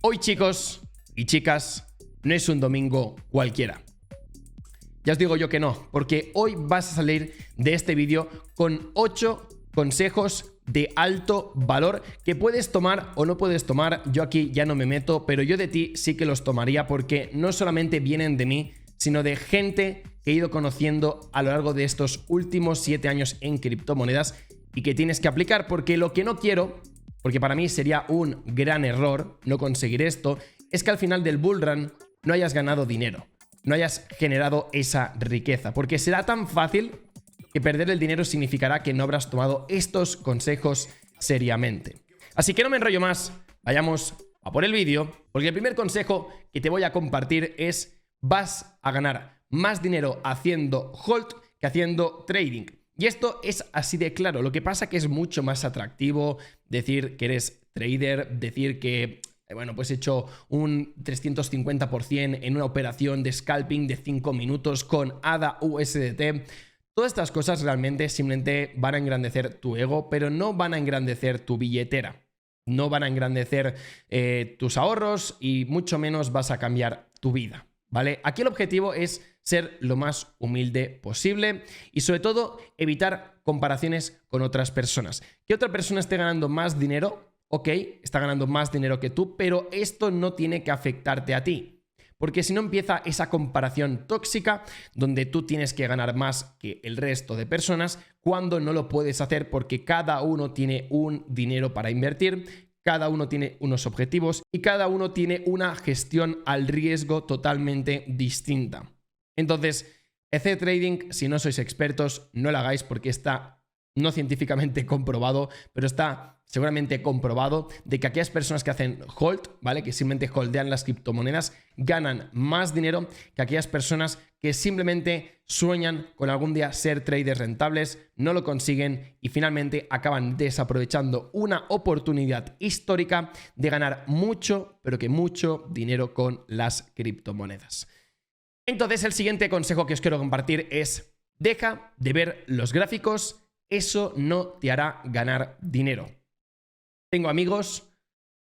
Hoy, chicos y chicas, no es un domingo cualquiera. Ya os digo yo que no, porque hoy vas a salir de este vídeo con 8 consejos de alto valor que puedes tomar o no puedes tomar. Yo aquí ya no me meto, pero yo de ti sí que los tomaría, porque no solamente vienen de mí, sino de gente que he ido conociendo a lo largo de estos últimos 7 años en criptomonedas y que tienes que aplicar, porque lo que no quiero, porque para mí sería un gran error no conseguir esto, es que al final del bullrun no hayas ganado dinero, no hayas generado esa riqueza, porque será tan fácil que perder el dinero significará que no habrás tomado estos consejos seriamente. Así que no me enrollo más, vayamos a por el vídeo, porque el primer consejo que te voy a compartir es: vas a ganar más dinero haciendo hold que haciendo trading. Y esto es así de claro. Lo que pasa que es mucho más atractivo decir que eres trader, decir que bueno, pues he hecho un 350% en una operación de scalping de 5 minutos con ADA USDT. Todas estas cosas realmente simplemente van a engrandecer tu ego, pero no van a engrandecer tu billetera. No van a engrandecer tus ahorros y mucho menos vas a cambiar tu vida, ¿vale? Aquí el objetivo es ser lo más humilde posible y sobre todo evitar comparaciones con otras personas. Que otra persona esté ganando más dinero, ok, está ganando más dinero que tú, pero esto no tiene que afectarte a ti. Porque si no empieza esa comparación tóxica donde tú tienes que ganar más que el resto de personas cuando no lo puedes hacer, porque cada uno tiene un dinero para invertir, cada uno tiene unos objetivos y cada uno tiene una gestión al riesgo totalmente distinta. Entonces, hacer trading, si no sois expertos, no lo hagáis, porque está no científicamente comprobado, pero está seguramente comprobado de que aquellas personas que hacen hold, ¿vale?, que simplemente holdean las criptomonedas, ganan más dinero que aquellas personas que simplemente sueñan con algún día ser traders rentables, no lo consiguen y finalmente acaban desaprovechando una oportunidad histórica de ganar mucho, pero que mucho dinero con las criptomonedas. Entonces, el siguiente consejo que os quiero compartir es: deja de ver los gráficos, eso no te hará ganar dinero. Tengo amigos,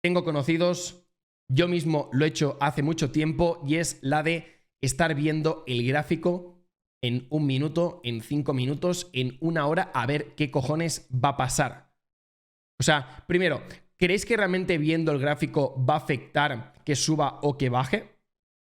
tengo conocidos, yo mismo lo he hecho hace mucho tiempo, y es la de estar viendo el gráfico en 1 minuto, en 5 minutos, en 1 hora, a ver qué cojones va a pasar. O sea, primero, ¿creéis que realmente viendo el gráfico va a afectar que suba o que baje?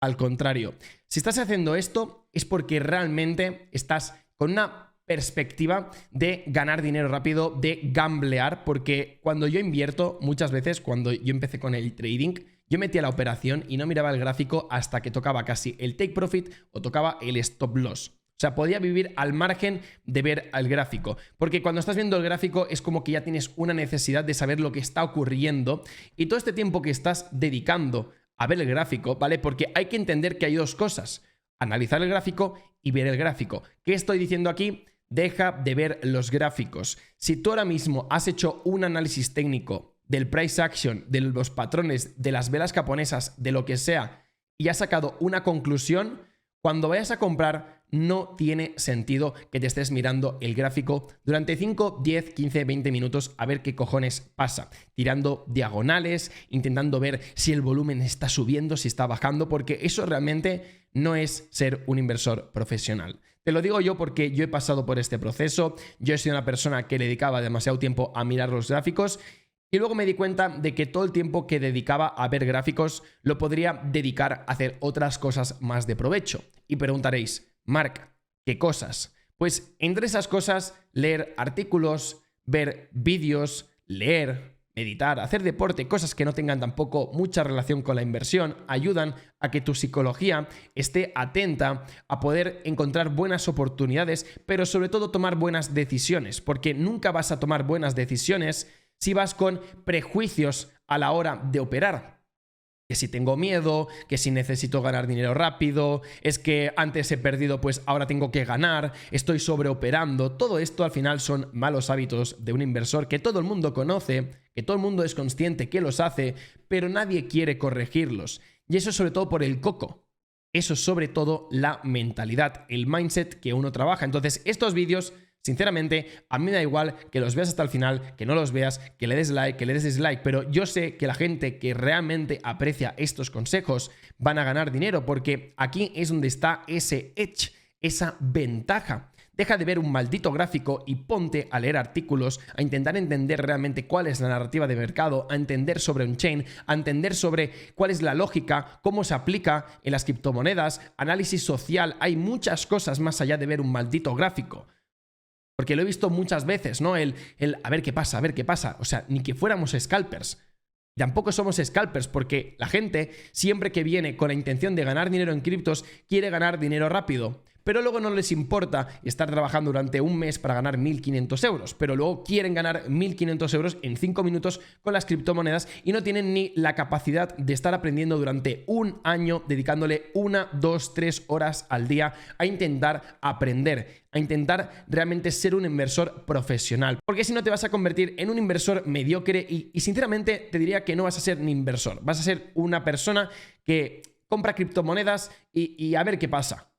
Al contrario, si estás haciendo esto es porque realmente estás con una perspectiva de ganar dinero rápido, de gamblear, porque cuando yo invierto, muchas veces cuando yo empecé con el trading, yo metía la operación y no miraba el gráfico hasta que tocaba casi el take profit o tocaba el stop loss. O sea, podía vivir al margen de ver al gráfico, porque cuando estás viendo el gráfico es como que ya tienes una necesidad de saber lo que está ocurriendo, y todo este tiempo que estás dedicando a ver el gráfico, ¿vale? Porque hay que entender que hay dos cosas: analizar el gráfico y ver el gráfico. ¿Qué estoy diciendo aquí? Deja de ver los gráficos. Si tú ahora mismo has hecho un análisis técnico del price action, de los patrones, de las velas japonesas, de lo que sea, y has sacado una conclusión, cuando vayas a comprar no tiene sentido que te estés mirando el gráfico durante 5, 10, 15, 20 minutos a ver qué cojones pasa, tirando diagonales, intentando ver si el volumen está subiendo, si está bajando, porque eso realmente no es ser un inversor profesional. Te lo digo yo porque yo he pasado por este proceso. Yo he sido una persona que le dedicaba demasiado tiempo a mirar los gráficos y luego me di cuenta de que todo el tiempo que dedicaba a ver gráficos lo podría dedicar a hacer otras cosas más de provecho. Y preguntaréis: Marc, ¿qué cosas? Pues entre esas cosas, leer artículos, ver vídeos, leer, meditar, hacer deporte, cosas que no tengan tampoco mucha relación con la inversión, ayudan a que tu psicología esté atenta a poder encontrar buenas oportunidades, pero sobre todo tomar buenas decisiones, porque nunca vas a tomar buenas decisiones si vas con prejuicios a la hora de operar. Que si tengo miedo, que si necesito ganar dinero rápido, es que antes he perdido, pues ahora tengo que ganar, estoy sobreoperando. Todo esto al final son malos hábitos de un inversor que todo el mundo conoce, que todo el mundo es consciente que los hace, pero nadie quiere corregirlos. Y eso es sobre todo por el coco. Eso es sobre todo la mentalidad, el mindset que uno trabaja. Entonces, estos vídeos sinceramente, a mí me da igual que los veas hasta el final, que no los veas, que le des like, que le des dislike, pero yo sé que la gente que realmente aprecia estos consejos van a ganar dinero, porque aquí es donde está ese edge, esa ventaja. Deja de ver un maldito gráfico y ponte a leer artículos, a intentar entender realmente cuál es la narrativa de mercado, a entender sobre on-chain, a entender sobre cuál es la lógica, cómo se aplica en las criptomonedas, análisis social. Hay muchas cosas más allá de ver un maldito gráfico. Porque lo he visto muchas veces, ¿no? El a ver qué pasa, a ver qué pasa. O sea, ni que fuéramos scalpers. Tampoco somos scalpers porque la gente, siempre que viene con la intención de ganar dinero en criptos, quiere ganar dinero rápido. Pero luego no les importa estar trabajando durante un mes para ganar 1.500 euros, pero luego quieren ganar 1.500 euros en 5 minutos con las criptomonedas y no tienen ni la capacidad de estar aprendiendo durante un año, dedicándole 1, 2, 3 horas al día a intentar aprender, a intentar realmente ser un inversor profesional. Porque si no te vas a convertir en un inversor mediocre y sinceramente te diría que no vas a ser un inversor, vas a ser una persona que compra criptomonedas y a ver qué pasa.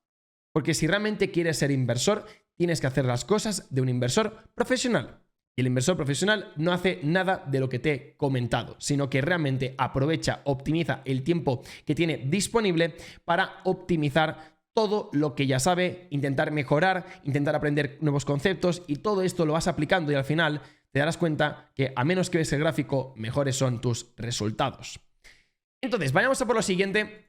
Porque si realmente quieres ser inversor, tienes que hacer las cosas de un inversor profesional. Y el inversor profesional no hace nada de lo que te he comentado, sino que realmente aprovecha, optimiza el tiempo que tiene disponible para optimizar todo lo que ya sabe, intentar mejorar, intentar aprender nuevos conceptos, y todo esto lo vas aplicando y al final te darás cuenta que a menos que ves el gráfico, mejores son tus resultados. Entonces, vayamos a por lo siguiente.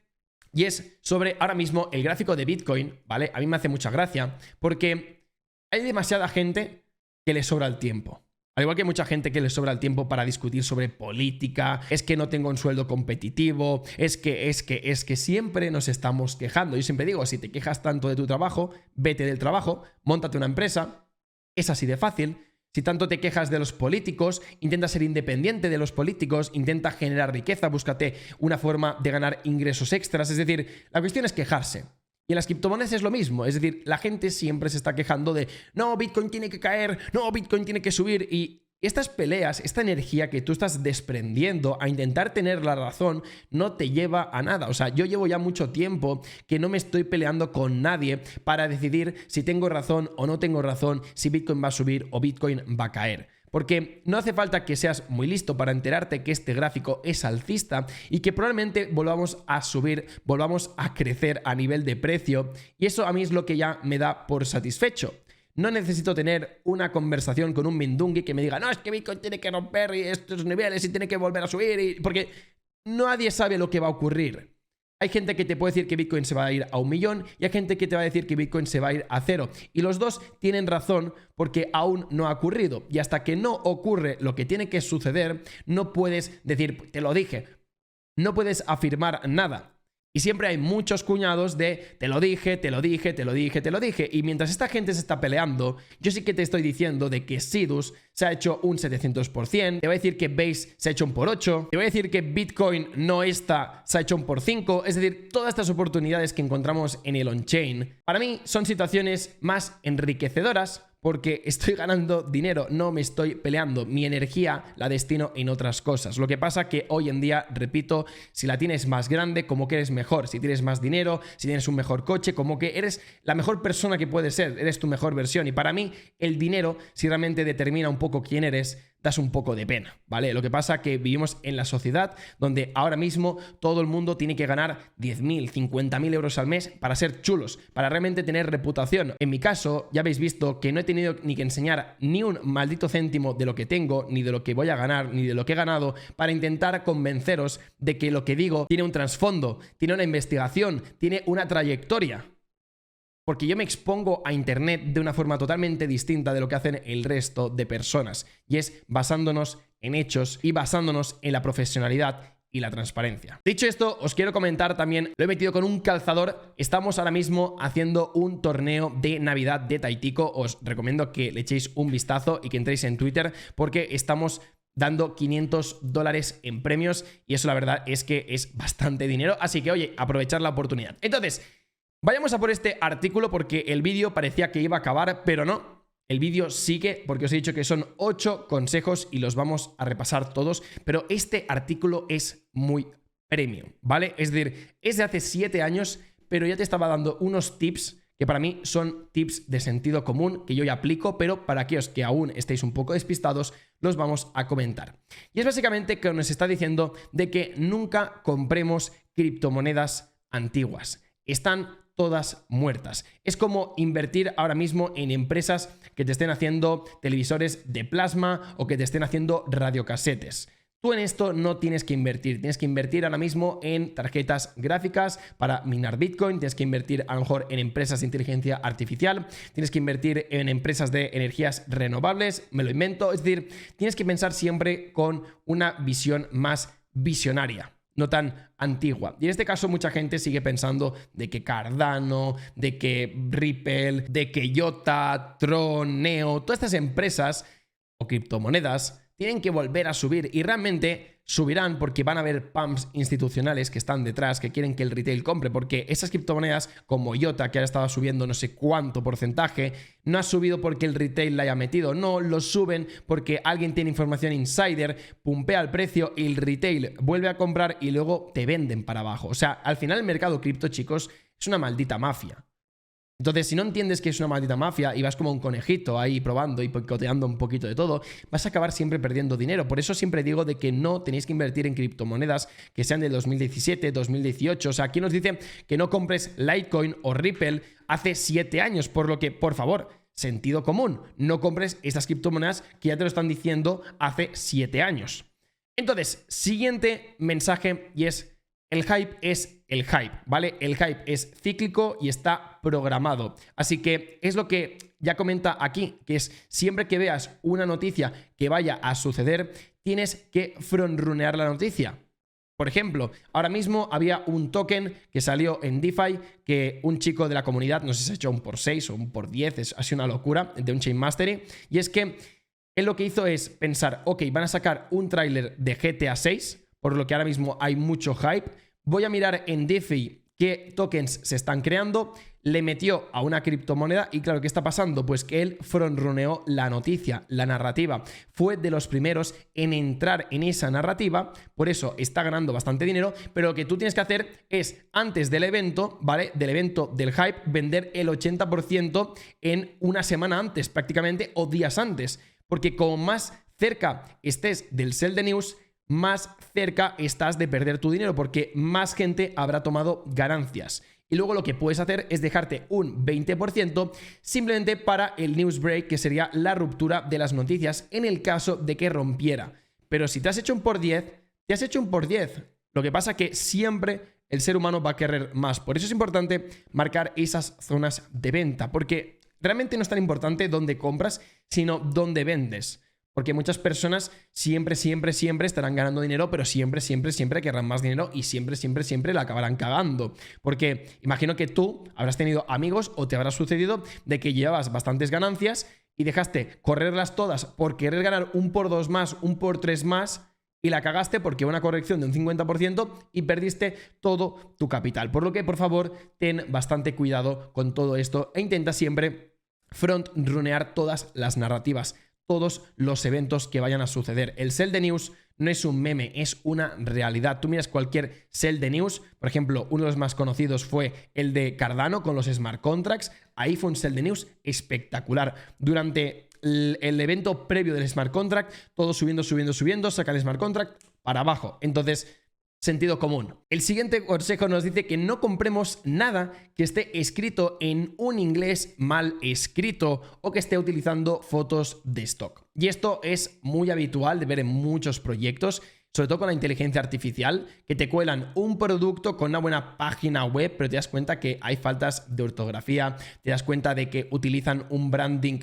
Y es sobre ahora mismo el gráfico de Bitcoin, ¿vale? A mí me hace mucha gracia porque hay demasiada gente que le sobra el tiempo. Al igual que mucha gente que le sobra el tiempo para discutir sobre política, es que no tengo un sueldo competitivo, es que siempre nos estamos quejando. Yo siempre digo, si te quejas tanto de tu trabajo, vete del trabajo, móntate una empresa, es así de fácil. Si tanto te quejas de los políticos, intenta ser independiente de los políticos, intenta generar riqueza, búscate una forma de ganar ingresos extras. Es decir, la cuestión es quejarse. Y en las criptomonedas es lo mismo. Es decir, la gente siempre se está quejando de no, Bitcoin tiene que caer, no, Bitcoin tiene que subir. Y estas peleas, esta energía que tú estás desprendiendo a intentar tener la razón, no te lleva a nada. O sea, yo llevo ya mucho tiempo que no me estoy peleando con nadie para decidir si tengo razón o no tengo razón, si Bitcoin va a subir o Bitcoin va a caer. Porque no hace falta que seas muy listo para enterarte que este gráfico es alcista y que probablemente volvamos a subir, volvamos a crecer a nivel de precio. Y eso a mí es lo que ya me da por satisfecho. No necesito tener una conversación con un mindungui que me diga, no, es que Bitcoin tiene que romper estos niveles y tiene que volver a subir, porque nadie sabe lo que va a ocurrir. Hay gente que te puede decir que Bitcoin se va a ir a 1 millón y hay gente que te va a decir que Bitcoin se va a ir a 0. Y los dos tienen razón porque aún no ha ocurrido. Y hasta que no ocurre lo que tiene que suceder, no puedes decir, te lo dije. No puedes afirmar nada. Y siempre hay muchos cuñados de te lo dije, te lo dije, te lo dije, te lo dije. Y mientras esta gente se está peleando, yo sí que te estoy diciendo de que Sidus se ha hecho un 700%. Te voy a decir que Base se ha hecho un por 8. Te voy a decir que Bitcoin no está, se ha hecho un por 5. Es decir, todas estas oportunidades que encontramos en el on-chain, para mí son situaciones más enriquecedoras porque estoy ganando dinero, no me estoy peleando. Mi energía la destino en otras cosas. Lo que pasa que hoy en día, repito, si la tienes más grande, como que eres mejor. Si tienes más dinero, si tienes un mejor coche, como que eres la mejor persona que puedes ser. Eres tu mejor versión. Y para mí, el dinero, si realmente determina un poco quién eres, das un poco de pena, ¿vale? Lo que pasa que vivimos en la sociedad donde ahora mismo todo el mundo tiene que ganar 10.000, 50.000 euros al mes para ser chulos, para realmente tener reputación. En mi caso, ya habéis visto que no he tenido ni que enseñar ni un maldito céntimo de lo que tengo, ni de lo que voy a ganar, ni de lo que he ganado, para intentar convenceros de que lo que digo tiene un trasfondo, tiene una investigación, tiene una trayectoria. Porque yo me expongo a internet de una forma totalmente distinta de lo que hacen el resto de personas. Y es basándonos en hechos y basándonos en la profesionalidad y la transparencia. Dicho esto, os quiero comentar también, lo he metido con un calzador. Estamos ahora mismo haciendo un torneo de Navidad de Taitico. Os recomiendo que le echéis un vistazo y que entréis en Twitter porque estamos dando $500 en premios y eso la verdad es que es bastante dinero. Así que, oye, aprovechar la oportunidad. Entonces, vayamos a por este artículo porque el vídeo parecía que iba a acabar, pero no. El vídeo sigue porque os he dicho que son 8 consejos y los vamos a repasar todos, pero este artículo es muy premium, ¿vale? Es decir, es de hace 7 años, pero ya te estaba dando unos tips que para mí son tips de sentido común que yo ya aplico, pero para aquellos que aún estéis un poco despistados, los vamos a comentar. Y es básicamente que nos está diciendo de que nunca compremos criptomonedas antiguas. Están todas muertas. Es como invertir ahora mismo en empresas que te estén haciendo televisores de plasma o que te estén haciendo radiocasetes. Tú en esto no tienes que invertir, tienes que invertir ahora mismo en tarjetas gráficas para minar Bitcoin, tienes que invertir a lo mejor en empresas de inteligencia artificial, tienes que invertir en empresas de energías renovables, me lo invento, es decir, tienes que pensar siempre con una visión más visionaria, no tan antigua. Y en este caso mucha gente sigue pensando de que Cardano, de que Ripple, de que IOTA, Tron, Neo, todas estas empresas o criptomonedas tienen que volver a subir y realmente subirán porque van a haber pumps institucionales que están detrás, que quieren que el retail compre, porque esas criptomonedas como IOTA, que ahora estaba subiendo no sé cuánto porcentaje, no ha subido porque el retail la haya metido, no, lo suben porque alguien tiene información insider, pumpea el precio y el retail vuelve a comprar y luego te venden para abajo. O sea, al final el mercado cripto, chicos, es una maldita mafia. Entonces, si no entiendes que es una maldita mafia y vas como un conejito ahí probando y picoteando un poquito de todo, vas a acabar siempre perdiendo dinero. Por eso siempre digo de que no tenéis que invertir en criptomonedas que sean del 2017, 2018. O sea, aquí nos dice que no compres Litecoin o Ripple hace 7 años, por lo que, por favor, sentido común, no compres estas criptomonedas que ya te lo están diciendo hace 7 años. Entonces, siguiente mensaje y es: el hype es el hype, ¿vale? El hype es cíclico y está programado. Así que es lo que ya comenta aquí, que es siempre que veas una noticia que vaya a suceder, tienes que frontrunnear la noticia. Por ejemplo, ahora mismo había un token que salió en DeFi que un chico de la comunidad, no sé si se ha hecho un por 6 o un por 10, ha sido una locura, de un Chain Mastery, y es que él lo que hizo es pensar, ok, van a sacar un tráiler de GTA 6, por lo que ahora mismo hay mucho hype. Voy a mirar en DeFi qué tokens se están creando. Le metió a una criptomoneda y claro, ¿qué está pasando? Pues que él frontrunneó la noticia, la narrativa. Fue de los primeros en entrar en esa narrativa, por eso está ganando bastante dinero, pero lo que tú tienes que hacer es, antes del evento, ¿vale? Del evento del hype, vender el 80% en una semana antes, prácticamente, o días antes. Porque como más cerca estés del sell the news, más cerca estás de perder tu dinero porque más gente habrá tomado ganancias. Y luego lo que puedes hacer es dejarte un 20% simplemente para el news break, que sería la ruptura de las noticias en el caso de que rompiera. Pero si te has hecho un por 10, te has hecho un por 10. Lo que pasa es que siempre el ser humano va a querer más. Por eso es importante marcar esas zonas de venta, porque realmente no es tan importante dónde compras, sino dónde vendes. Porque muchas personas siempre estarán ganando dinero, pero siempre querrán más dinero y siempre la acabarán cagando. Porque imagino que tú habrás tenido amigos o te habrá sucedido de que llevabas bastantes ganancias y dejaste correrlas todas por querer ganar un por 2 más, un por 3 más y la cagaste porque una corrección de un 50% y perdiste todo tu capital. Por lo que, por favor, ten bastante cuidado con todo esto e intenta siempre front-runear todas las narrativas, todos los eventos que vayan a suceder. El sell the news no es un meme, es una realidad. Tú miras cualquier sell the news, por ejemplo, uno de los más conocidos fue el de Cardano con los smart contracts. Ahí fue un sell the news espectacular. Durante el evento previo del smart contract, todo subiendo, saca el smart contract para abajo. Entonces, sentido común. El siguiente consejo nos dice que no compremos nada que esté escrito en un inglés mal escrito o que esté utilizando fotos de stock. Y esto es muy habitual de ver en muchos proyectos, sobre todo con la inteligencia artificial, que te cuelan un producto con una buena página web, pero te das cuenta que hay faltas de ortografía, te das cuenta de que utilizan un branding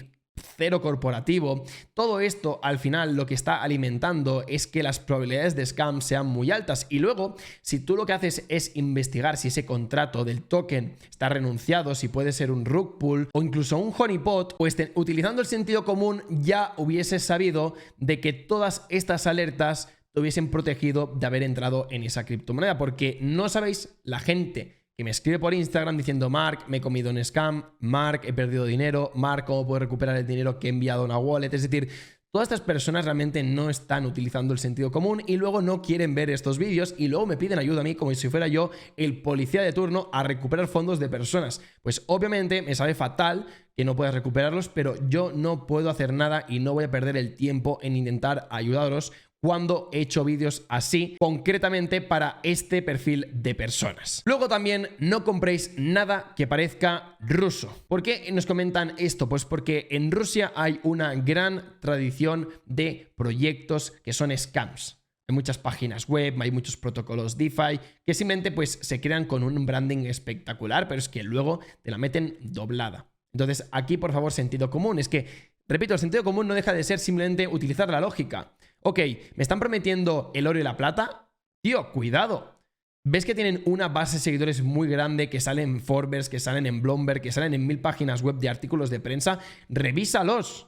cero corporativo. Todo esto al final lo que está alimentando es que las probabilidades de scam sean muy altas, y luego si tú lo que haces es investigar si ese contrato del token está renunciado, si puede ser un rug pull o incluso un honeypot, pues utilizando el sentido común ya hubieses sabido de que todas estas alertas te hubiesen protegido de haber entrado en esa criptomoneda, porque no sabéis la gente que me escribe por Instagram diciendo: Mark, me he comido un scam, Mark, he perdido dinero, Mark, ¿cómo puedo recuperar el dinero que he enviado a una wallet? Es decir, Todas estas personas realmente no están utilizando el sentido común y luego no quieren ver estos vídeos y luego me piden ayuda a mí como si fuera yo el policía de turno a recuperar fondos de personas. Pues obviamente me sabe fatal que no puedas recuperarlos, pero yo no puedo hacer nada y no voy a perder el tiempo en intentar ayudaros cuando he hecho vídeos así, concretamente para este perfil de personas. Luego también no compréis nada que parezca ruso. ¿Por qué nos comentan esto? Pues porque en Rusia hay una gran tradición de proyectos que son scams. Hay muchas páginas web, hay muchos protocolos DeFi que simplemente pues se crean con un branding espectacular, pero es que luego te la meten doblada. Entonces aquí por favor sentido común. Es que, repito, el sentido común no deja de ser simplemente utilizar la lógica. Ok, ¿me están prometiendo el oro y la plata? Tío, cuidado. ¿Ves que tienen una base de seguidores muy grande que salen en Forbes, que salen en Bloomberg, que salen en 1000 páginas web de artículos de prensa? Revísalos.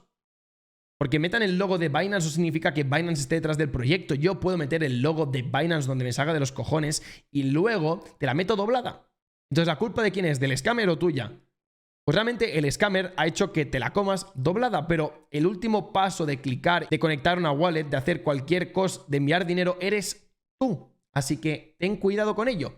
Porque metan el logo de Binance no significa que Binance esté detrás del proyecto. Yo puedo meter el logo de Binance donde me salga de los cojones y luego te la meto doblada. Entonces, ¿la culpa de quién es? ¿Del scammer o tuya? Pues realmente el scammer ha hecho que te la comas doblada, pero el último paso de clicar, de conectar una wallet, de hacer cualquier cosa, de enviar dinero, eres tú. Así que ten cuidado con ello.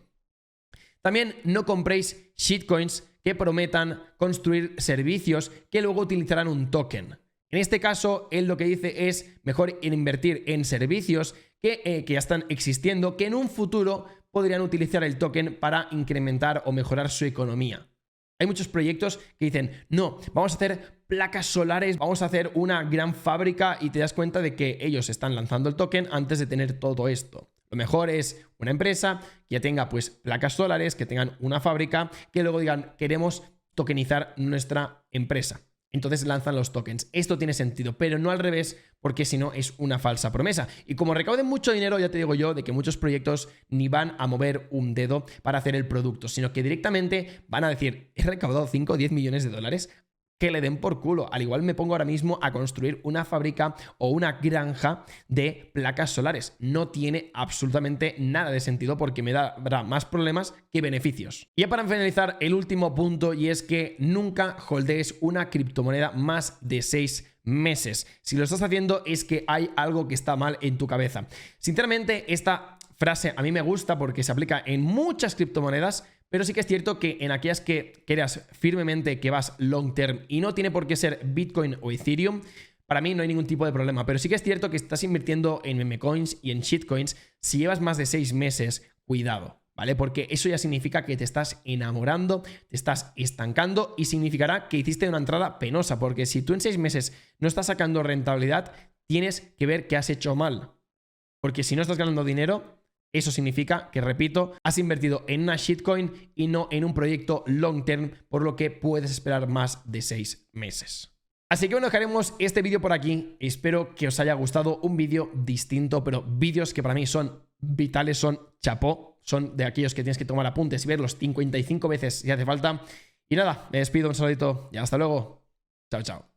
También no compréis shitcoins que prometan construir servicios que luego utilizarán un token. En este caso, él lo que dice es mejor invertir en servicios que ya están existiendo, que en un futuro podrían utilizar el token para incrementar o mejorar su economía. Hay muchos proyectos que dicen, no, vamos a hacer placas solares, vamos a hacer una gran fábrica y te das cuenta de que ellos están lanzando el token antes de tener todo esto. Lo mejor es una empresa que ya tenga pues placas solares, que tengan una fábrica, que luego digan, queremos tokenizar nuestra empresa. Entonces lanzan los tokens. Esto tiene sentido, pero no al revés, porque si no es una falsa promesa. Y como recauden mucho dinero, ya te digo yo, de que muchos proyectos ni van a mover un dedo para hacer el producto, sino que directamente van a decir, he recaudado 5 o 10 millones de dólares, que le den por culo. Al igual me pongo ahora mismo a construir una fábrica o una granja de placas solares. No tiene absolutamente nada de sentido porque me dará más problemas que beneficios. Y ya para finalizar, el último punto, y es que nunca holdees una criptomoneda más de 6 meses. Si lo estás haciendo es que hay algo que está mal en tu cabeza. Sinceramente, esta frase a mí me gusta porque se aplica en muchas criptomonedas, pero sí que es cierto que en aquellas que creas firmemente que vas long term y no tiene por qué ser Bitcoin o Ethereum, para mí no hay ningún tipo de problema. Pero sí que es cierto que estás invirtiendo en meme coins y en shitcoins. Si llevas más de 6 meses, cuidado, ¿vale? Porque eso ya significa que te estás enamorando, te estás estancando y significará que hiciste una entrada penosa. Porque si tú en 6 meses no estás sacando rentabilidad, tienes que ver que has hecho mal. Porque si no estás ganando dinero, eso significa que, repito, has invertido en una shitcoin y no en un proyecto long term, por lo que puedes esperar más de 6 meses. Así que bueno, dejaremos este vídeo por aquí. Espero que os haya gustado, un vídeo distinto, pero vídeos que para mí son vitales, son chapó, son de aquellos que tienes que tomar apuntes y verlos 55 veces si hace falta. Y nada, me despido, un saludito y hasta luego. Chao, chao.